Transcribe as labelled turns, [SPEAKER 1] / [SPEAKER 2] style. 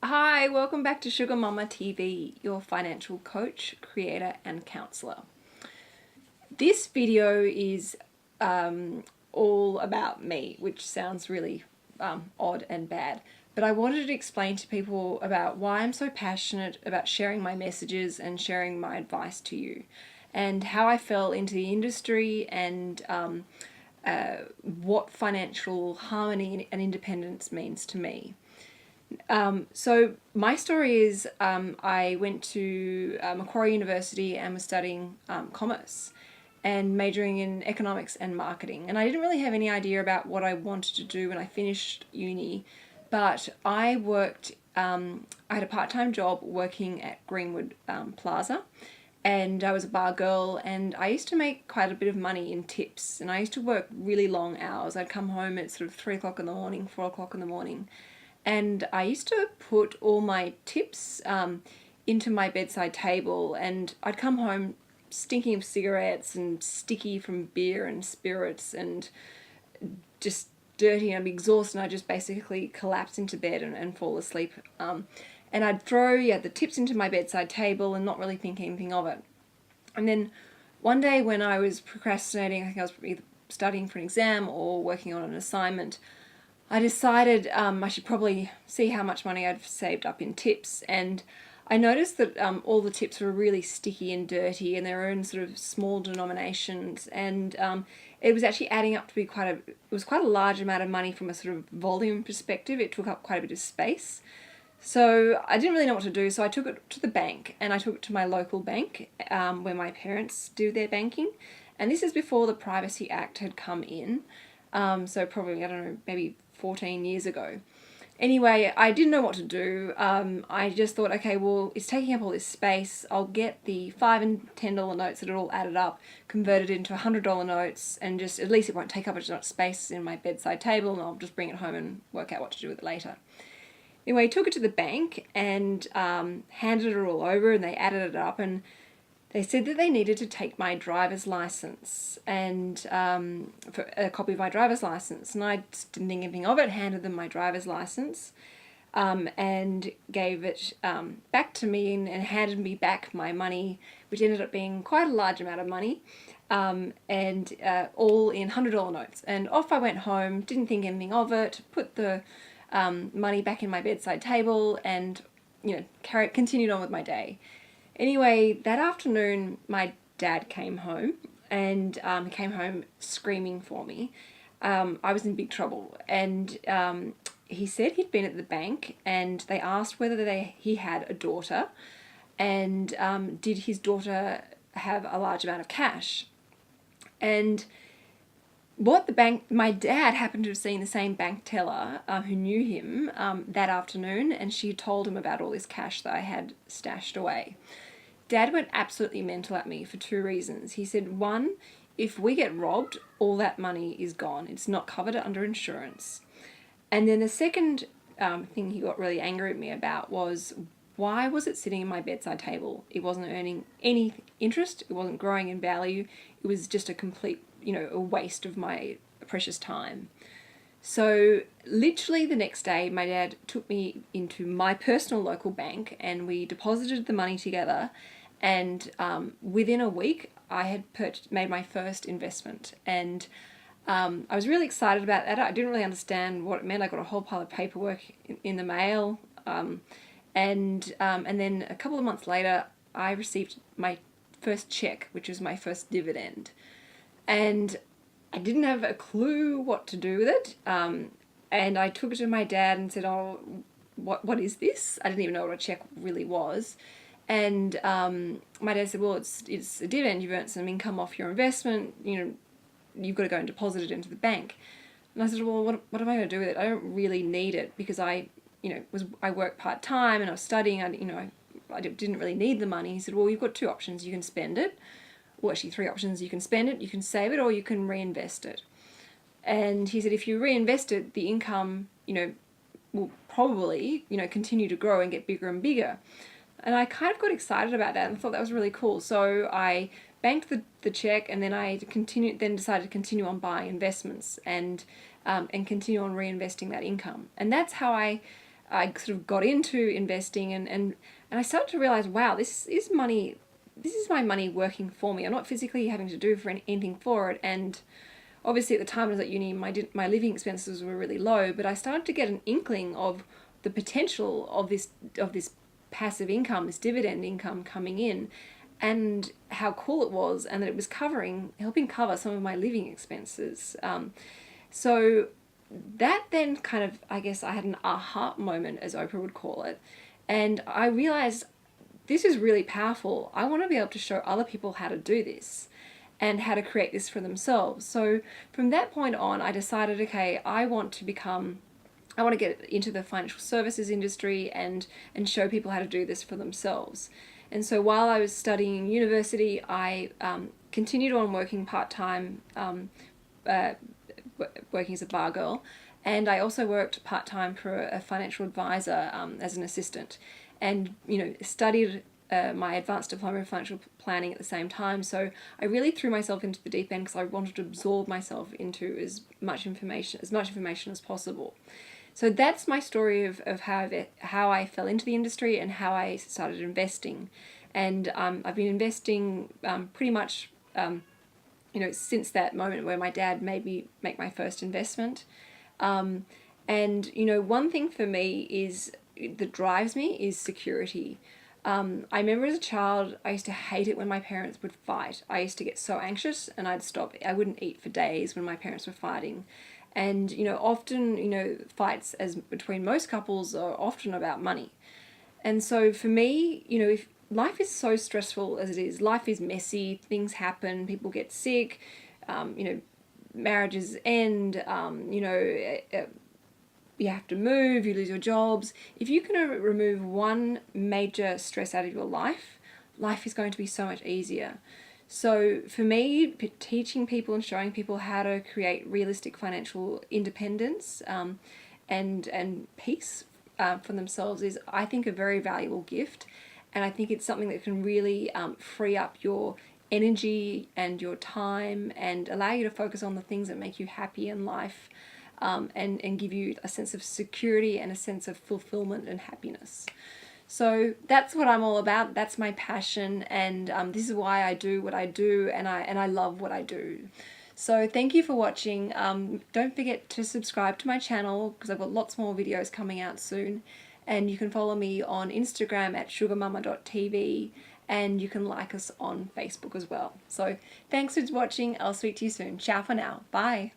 [SPEAKER 1] Hi, welcome back to Sugar Mama TV, your financial coach, creator, and counselor. This video is all about me, which sounds really odd and bad, but I wanted to explain to people about why I'm so passionate about sharing my messages and sharing my advice to you, and how I fell into the industry and what financial harmony and independence means to me. So my story is I went to Macquarie University and was studying commerce and majoring in economics and marketing. And I didn't really have any idea about what I wanted to do when I finished uni, but I worked, I had a part-time job working at Greenwood Plaza, and I was a bar girl, and I used to make quite a bit of money in tips, and I used to work really long hours. I'd come home at sort of 3 o'clock in the morning, 4 o'clock in the morning, and I used to put all my tips into my bedside table, and I'd come home stinking of cigarettes and sticky from beer and spirits and just dirty, and I'd be exhausted, and I'd just basically collapse into bed and fall asleep. And I'd throw the tips into my bedside table and not really think anything of it. And then one day when I was procrastinating, I think I was either studying for an exam or working on an assignment, I decided I should probably see how much money I'd saved up in tips, and I noticed that all the tips were really sticky and dirty, and they were in sort of small denominations, and it was actually adding up to be it was quite a large amount of money from a sort of volume perspective. It took up quite a bit of space. So I didn't really know what to do, so I took it to the bank, and I took it to my local bank where my parents do their banking, and this is before the Privacy Act had come in. So probably, I don't know, maybe 14 years ago. Anyway, I didn't know what to do. I just thought, okay, well, it's taking up all this space. I'll get the $5 and $10 notes that are all added up, converted into $100 notes, and just at least it won't take up as much space in my bedside table, and I'll just bring it home and work out what to do with it later. Anyway, I took it to the bank and handed it all over, and they added it up, and they said that they needed to take my driver's license and for a copy of my driver's license, and I just didn't think anything of it. Handed them my driver's license and gave it back to me, and handed me back my money, which ended up being quite a large amount of money, and all in $100 notes. And off I went home. Didn't think anything of it. Put the money back in my bedside table, and continued on with my day. Anyway, that afternoon, my dad came home, and he came home screaming for me. I was in big trouble, and he said he'd been at the bank, and they asked whether he had a daughter, and did his daughter have a large amount of cash. And my dad happened to have seen the same bank teller who knew him that afternoon, and she told him about all this cash that I had stashed away. Dad went absolutely mental at me for two reasons. He said, one, if we get robbed, all that money is gone. It's not covered under insurance. And then the second thing he got really angry at me about was, why was it sitting in my bedside table? It wasn't earning any interest. It wasn't growing in value. It was just a complete, a waste of my precious time. So literally the next day, my dad took me into my personal local bank, and we deposited the money together. And within a week, I had made my first investment. And I was really excited about that. I didn't really understand what it meant. I got a whole pile of paperwork in the mail. And then a couple of months later, I received my first check, which was my first dividend. And I didn't have a clue what to do with it. And I took it to my dad and said, oh, what is this? I didn't even know what a check really was. And my dad said, well, it's a dividend. You've earned some income off your investment. You've got to go and deposit it into the bank. And I said, well, what am I going to do with it? I don't really need it, because I work part-time and I was studying. I didn't really need the money. He said, well, you've got two options. You can spend it. Well, actually three options. You can spend it, you can save it, or you can reinvest it. And he said, if you reinvest it, the income, will probably, continue to grow and get bigger and bigger. And I kind of got excited about that and thought that was really cool. So I banked the check, and then I decided to continue on buying investments and continue on reinvesting that income. And that's how I I sort of got into investing, and I started to realize, wow, this is money. This is my money working for me. I'm not physically having to do for anything for it. And obviously at the time I was at uni, my living expenses were really low, but I started to get an inkling of the potential of this passive income, this dividend income coming in, and how cool it was, and that it was helping cover some of my living expenses. So that then kind of, I guess I had an aha moment, as Oprah would call it, and I realized this is really powerful. I want to be able to show other people how to do this and how to create this for themselves. So from that point on, I decided, okay, I want to get into the financial services industry and show people how to do this for themselves. And so while I was studying university, I continued on working part-time, working as a bar girl, and I also worked part-time for a financial advisor as an assistant, and studied my advanced diploma in financial planning at the same time. So I really threw myself into the deep end because I wanted to absorb myself into as much information as possible. So that's my story of how I fell into the industry and how I started investing. And I've been investing pretty much since that moment where my dad made me make my first investment. And one thing for me that drives me is security. I remember as a child, I used to hate it when my parents would fight. I used to get so anxious, and I'd stop. I wouldn't eat for days when my parents were fighting. And, often, fights as between most couples are often about money. And so for me, if life is so stressful as it is, life is messy, things happen, people get sick, marriages end, you have to move, you lose your jobs. If you can remove one major stress out of your life, life is going to be so much easier. So for me, teaching people and showing people how to create realistic financial independence and peace for themselves is, I think, a very valuable gift. And I think it's something that can really free up your energy and your time and allow you to focus on the things that make you happy in life, and give you a sense of security and a sense of fulfillment and happiness. So that's what I'm all about. That's my passion, and this is why I do what I do, and I love what I do. So thank you for watching. Don't forget to subscribe to my channel because I've got lots more videos coming out soon. And you can follow me on Instagram at SugarMammaTV, and you can like us on Facebook as well. So thanks for watching. I'll speak to you soon. Ciao for now. Bye.